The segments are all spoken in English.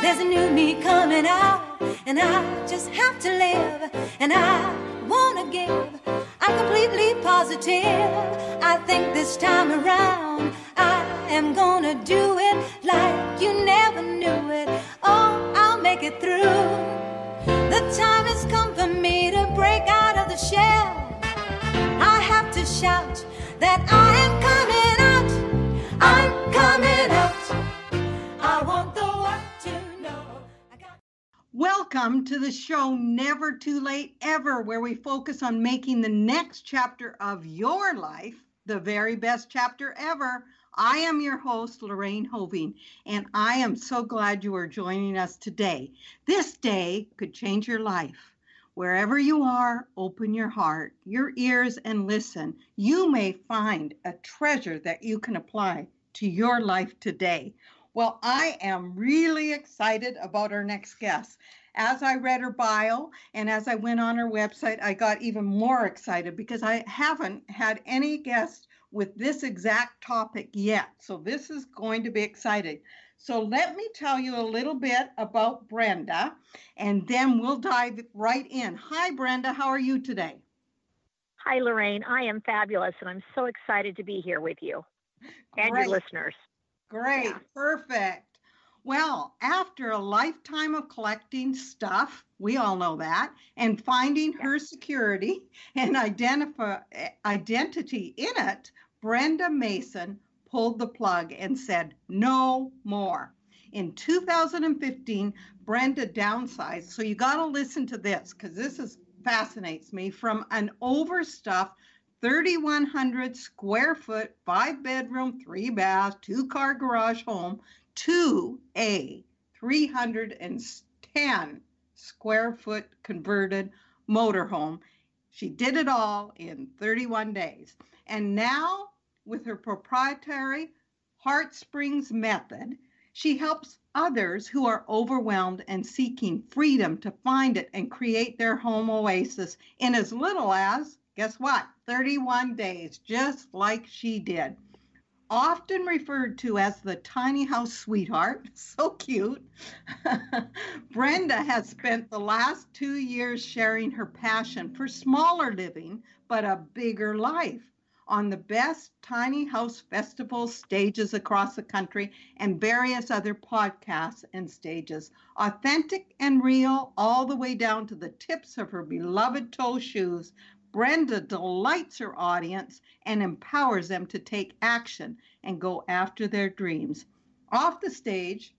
There's a new me coming out, and I just have to live, and I wanna give. I'm completely positive. I think this time around I am gonna do it like you never knew it. Oh, I'll make it through. The time has come for me to break out of the shell. I have to shout that I am coming out. I'm coming out. I want the world to know. Welcome to the show Never Too Late Ever, where we focus on making the next chapter of your life the very best chapter ever. I am your host, Lorraine Hoving, and I am so glad you are joining us today. This day could change your life. Wherever you are, open your heart, your ears, and listen. You may find a treasure that you can apply to your life today. Well, I am really excited about our next guest. As I read her bio and as I went on her website, I got even more excited because I haven't had any guests with this exact topic yet. So this is going to be exciting. So let me tell you a little bit about Brenda, and then we'll dive right in. Hi, Brenda. How are you today? Hi, Lorraine. I am fabulous, and I'm so excited to be here with you and your listeners. Great. Yeah. Perfect. Well, after a lifetime of collecting stuff, we all know that, and finding her security and identity in it, Brenda Mason pulled the plug and said, no more. In 2015, Brenda downsized. So you got to listen to this because this fascinates me. From an overstuffed 3,100 square foot, 5-bedroom, 3-bath, 2-car garage home to a 310 square foot converted motorhome. She did it all in 31 days. And now, with her proprietary Heart Springs method, she helps others who are overwhelmed and seeking freedom to find it and create their home oasis in as little as, guess what, 31 days, just like she did. Often referred to as the tiny house sweetheart, so cute, Brenda has spent the last 2 years sharing her passion for smaller living, but a bigger life on the best tiny house festival stages across the country and various other podcasts and stages. Authentic and real, all the way down to the tips of her beloved toe shoes, Brenda delights her audience and empowers them to take action and go after their dreams. Off the stage,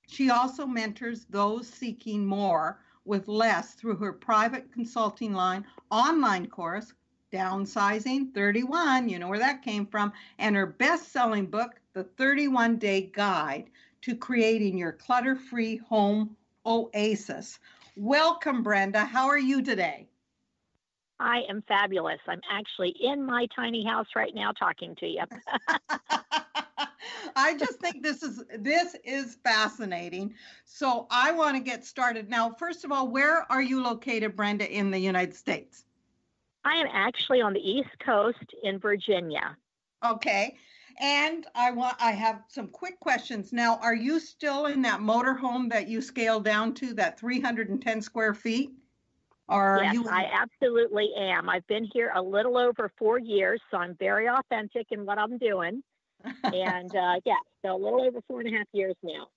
she also mentors those seeking more with less through her private consulting line, online course, Downsizing 31, you know where that came from, and her best-selling book, The 31-Day Guide to Creating Your Clutter-Free Home Oasis. Welcome, Brenda. How are you today? I am fabulous. I'm actually in my tiny house right now talking to you. I just think this is fascinating. So I want to get started. Now, first of all, where are you located, Brenda, in the United States? I am actually on the East Coast in Virginia. Okay. And I have some quick questions. Now, are you still in that motorhome that you scaled down to, that 310 square feet? Yes, I absolutely am. I've been here a little over 4 years, so I'm very authentic in what I'm doing. And so a little over 4.5 years now.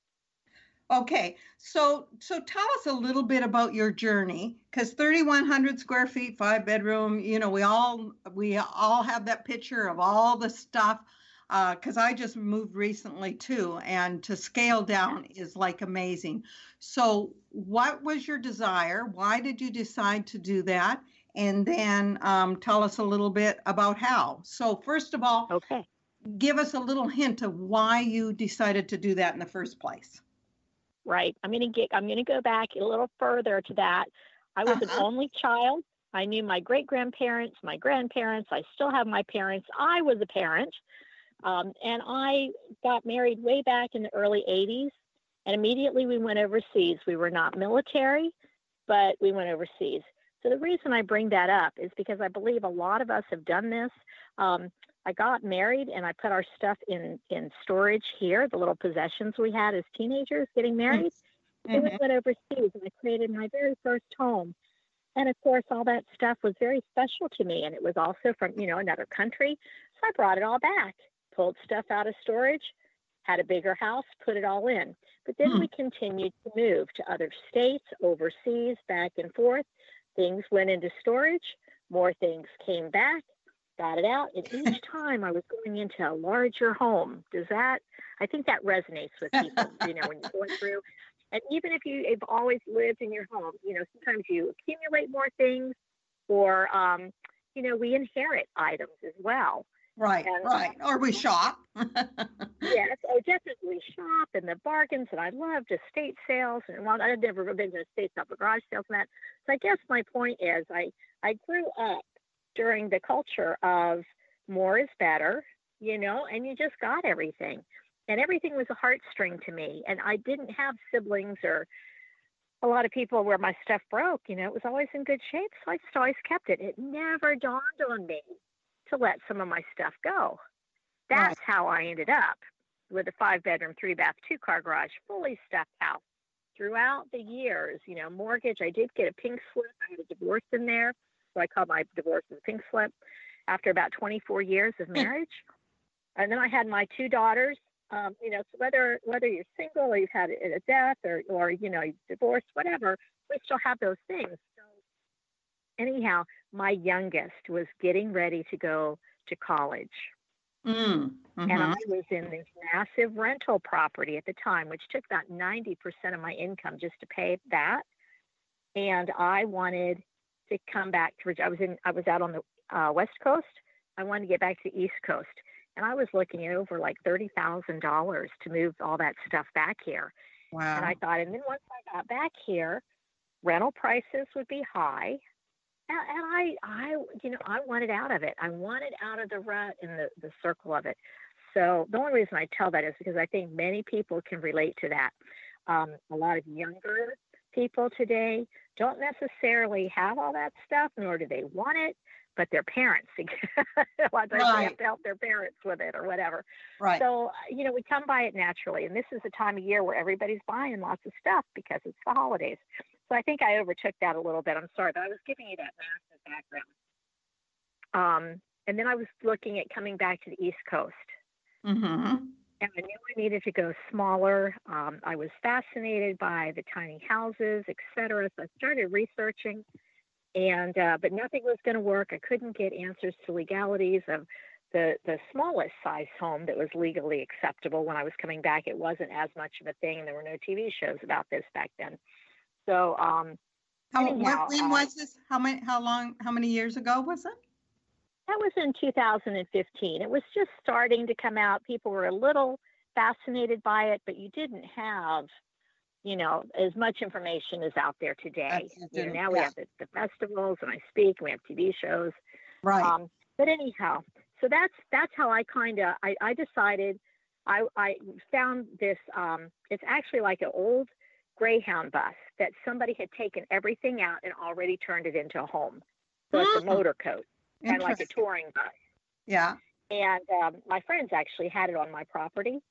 Okay, so tell us a little bit about your journey, because 3,100 square feet, 5-bedroom, you know, we all have that picture of all the stuff, because I just moved recently too, and to scale down is like amazing. So what was your desire? Why did you decide to do that? And then tell us a little bit about how. So first of all, give us a little hint of why you decided to do that in the first place. Right. I'm going to go back a little further to that. I was an only child. I knew my great-grandparents, my grandparents. I still have my parents. I was a parent. And I got married way back in the early 80s. And immediately we went overseas. We were not military, but we went overseas. So the reason I bring that up is because I believe a lot of us have done this. I got married and I put our stuff in storage here, the little possessions we had as teenagers getting married. Then we went overseas and I created my very first home. And of course, all that stuff was very special to me. And it was also from, another country. So I brought it all back, pulled stuff out of storage, had a bigger house, put it all in. But then we continued to move to other states, overseas, back and forth. Things went into storage. More things came back, got it out. And each time I was going into a larger home. I think that resonates with people, when you're going through. And even if you've always lived in your home, sometimes you accumulate more things or, we inherit items as well. Right, right. Or we shop. Yes, definitely shop and the bargains. And I loved estate sales. And I'd never been to estate sale, but garage sales and that. So I guess my point is I grew up during the culture of more is better, and you just got everything. And everything was a heartstring to me. And I didn't have siblings or a lot of people where my stuff broke. It was always in good shape. So I just always kept it. It never dawned on me to let some of my stuff go. That's how I ended up with a 5-bedroom, 3-bath, 2-car garage, fully stuffed house. Throughout the years, mortgage, I did get a pink slip. I had a divorce in there. So I called my divorce a pink slip after about 24 years of marriage. And then I had my 2 daughters. So whether you're single or you've had a death or you're divorced, whatever, we still have those things. So anyhow, my youngest was getting ready to go to college. And I was in this massive rental property at the time, which took about 90% of my income just to pay that. And I wanted to come back to I was out on the West Coast. I wanted to get back to the East Coast. And I was looking at over like $30,000 to move all that stuff back here. Wow. And I thought, and then once I got back here, rental prices would be high. And I wanted out of it. I wanted out of the rut and the circle of it. So the only reason I tell that is because I think many people can relate to that. A lot of younger people today don't necessarily have all that stuff, nor do they want it. But their parents, they have to help their parents with it or whatever. Right. So, we come by it naturally. And this is a time of year where everybody's buying lots of stuff because it's the holidays. So I think I overtook that a little bit. I'm sorry, but I was giving you that massive background. And then I was looking at coming back to the East Coast. And I knew I needed to go smaller. I was fascinated by the tiny houses, et cetera. So I started researching. And but nothing was going to work. I couldn't get answers to legalities of the smallest size home that was legally acceptable. When I was coming back, it wasn't as much of a thing. There were no TV shows about this back then. So when was this? How many years ago was it? That was in 2015. It was just starting to come out. People were a little fascinated by it, but you didn't have as much information is out there today. Now we have the festivals, and I speak, and we have TV shows. Right. But anyhow, so that's how I I decided. I found this. It's actually like an old Greyhound bus that somebody had taken everything out and already turned it into a home. So it's a motor coach, kind of like a touring bus. Yeah. And my friends actually had it on my property.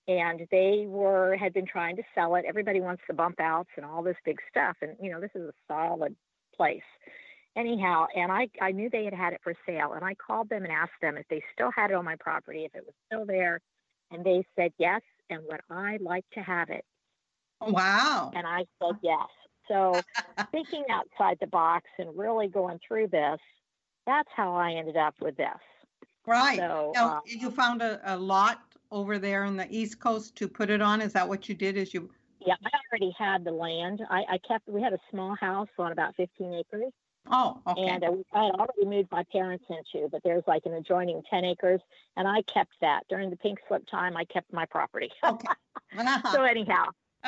And they had been trying to sell it. Everybody wants the bump outs and all this big stuff. And, this is a solid place. Anyhow, and I knew they had it for sale. And I called them and asked them if they still had it on my property, if it was still there. And they said yes. And would I like to have it? Wow. And I said yes. So thinking outside the box and really going through this, that's how I ended up with this. Right. So now, you found a lot over there in the East Coast to put it on? Is that what you did? Yeah, I already had the land. We had a small house on about 15 acres. Oh, okay. And I had already moved my parents into, but there's like an adjoining 10 acres, and I kept that. During the pink slip time, I kept my property. Okay. So anyhow,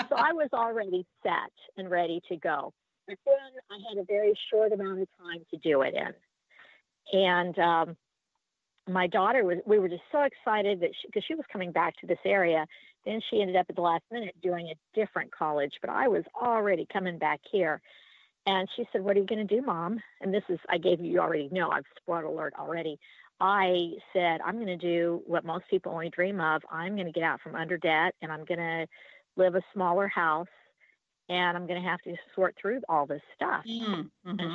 so I was already set and ready to go. But then I had a very short amount of time to do it in. And my daughter we were just so excited that because she was coming back to this area. Then she ended up at the last minute doing a different college, but I was already coming back here. And she said, "What are you going to do, Mom?" And this is, you already know, I've spoiler alert already. I said, I'm going to do what most people only dream of. I'm going to get out from under debt, and I'm going to live a smaller house, and I'm going to have to sort through all this stuff. And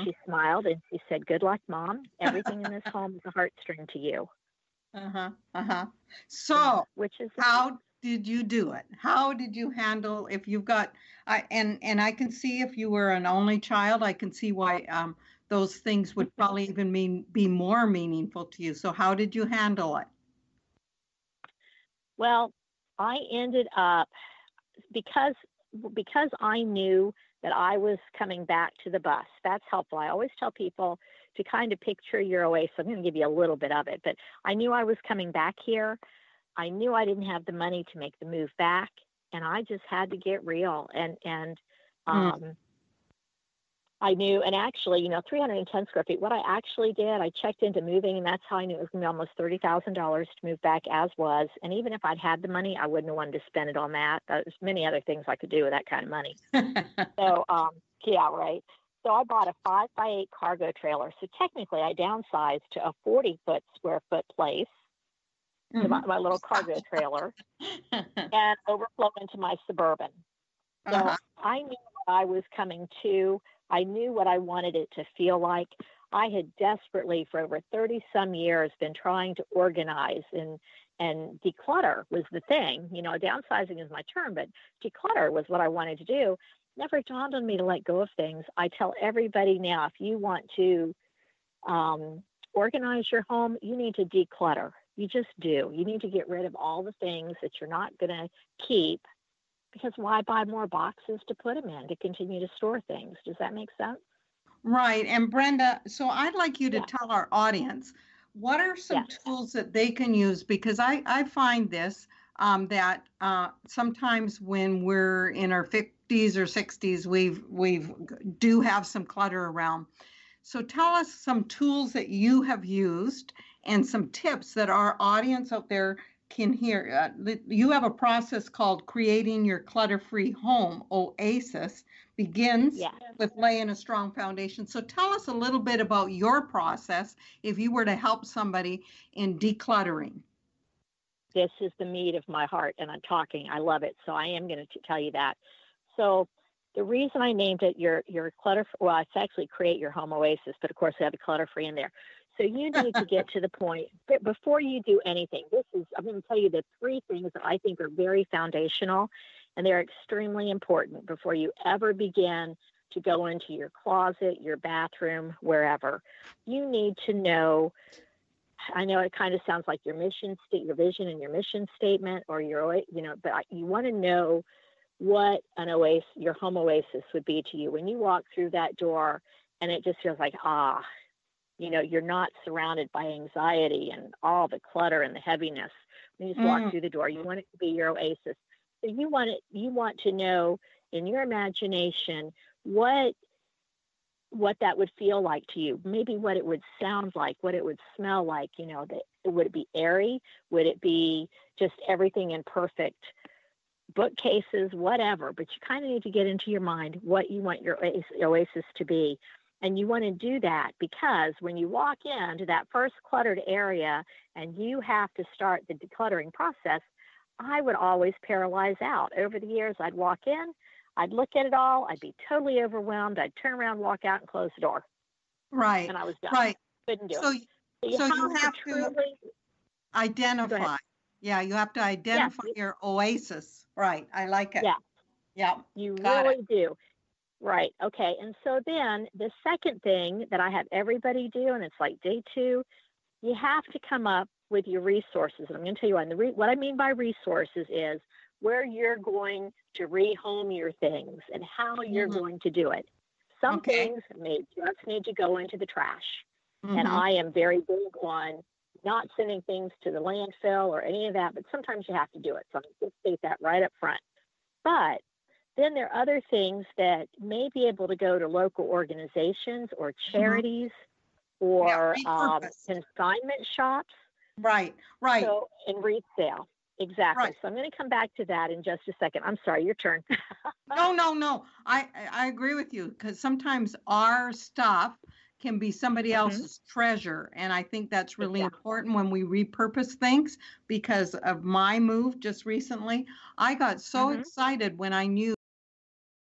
she smiled and she said, good luck, Mom. Everything in this home is a heartstring to you. So which is how did you do it? How did you handle if you've got, and I can see if you were an only child, I can see why those things would probably even be more meaningful to you. So how did you handle it? Well, I ended up, because I knew that I was coming back to the bus. That's helpful. I always tell people to kind of picture your oasis. I'm going to give you a little bit of it, but I knew I was coming back here. I knew I didn't have the money to make the move back, and I just had to get real. I knew, and actually, 310 square feet, what I actually did, I checked into moving, and that's how I knew it was going to be almost $30,000 to move back as was. And even if I'd had the money, I wouldn't have wanted to spend it on that. There's many other things I could do with that kind of money. So, yeah, right. So I bought a 5x8 cargo trailer. So technically I downsized to a 40 square foot place, my little cargo trailer, and overflow into my Suburban. So I knew what I was coming to. I knew what I wanted it to feel like. I had desperately, for over 30 some years, been trying to organize and declutter was the thing. Downsizing is my term, but declutter was what I wanted to do. Never dawned on me to let go of things. I tell everybody now, if you want to organize your home, you need to declutter. You just do. You need to get rid of all the things that you're not going to keep, because why buy more boxes to put them in to continue to store things? Does that make sense? Right. And Brenda, so I'd like you to tell our audience, what are some tools that they can use? Because I find this, that sometimes when we're in our 50s or 60s, we do have some clutter around. So tell us some tools that you have used and some tips that our audience out there can hear. You have a process called Creating Your Clutter-Free Home Oasis. Begins with laying a strong foundation. So tell us a little bit about your process if you were to help somebody in decluttering. This is the meat of my heart, and I'm talking. I love it. So I am going to tell you that. So the reason I named it your clutter, well, it's actually Create Your Home Oasis, but of course we have the clutter-free in there. So you need to get to the point, before you do anything, I'm going to tell you the 3 things that I think are very foundational, and they're extremely important before you ever begin to go into your closet, your bathroom, wherever. You need to know, I know it kind of sounds like your vision and your mission statement, or but you want to know what your home oasis would be to you. When you walk through that door and it just feels like, you're not surrounded by anxiety and all the clutter and the heaviness. When you just walk through the door, you want it to be your oasis. So you want to know in your imagination what that would feel like to you, maybe what it would sound like, what it would smell like. Would it be airy? Would it be just everything in perfect bookcases, whatever? But you kind of need to get into your mind what you want your oasis to be. And you want to do that because when you walk into that first cluttered area and you have to start the decluttering process, I would always paralyze out. Over the years, I'd walk in, I'd look at it all, I'd be totally overwhelmed, I'd turn around, walk out, and close the door. Right. And I was done. Right. Couldn't do So, it. So you have to identify. Yeah, you have to identify your oasis. Right. I like it. Yeah. Yeah. You really do. Right. Okay. And so then the second thing that I have everybody do, and it's like day 2, you have to come up with your resources. And I'm going to tell you what I mean by resources is where you're going to rehome your things and how you're going to do it. Some things just need to go into the trash. And I am very big on not sending things to the landfill or any of that, but sometimes you have to do it. So I'm going to state that right up front. But then there are other things that may be able to go to local organizations or charities or consignment shops. Right. So in resale. Exactly. Right. So I'm going to come back to that in just a second. I'm sorry, your turn. No. I agree with you because sometimes our stuff can be somebody Mhm. else's treasure. And I think that's really Exactly. important when we repurpose things. Because of my move just recently, I got so Mhm. excited when I knew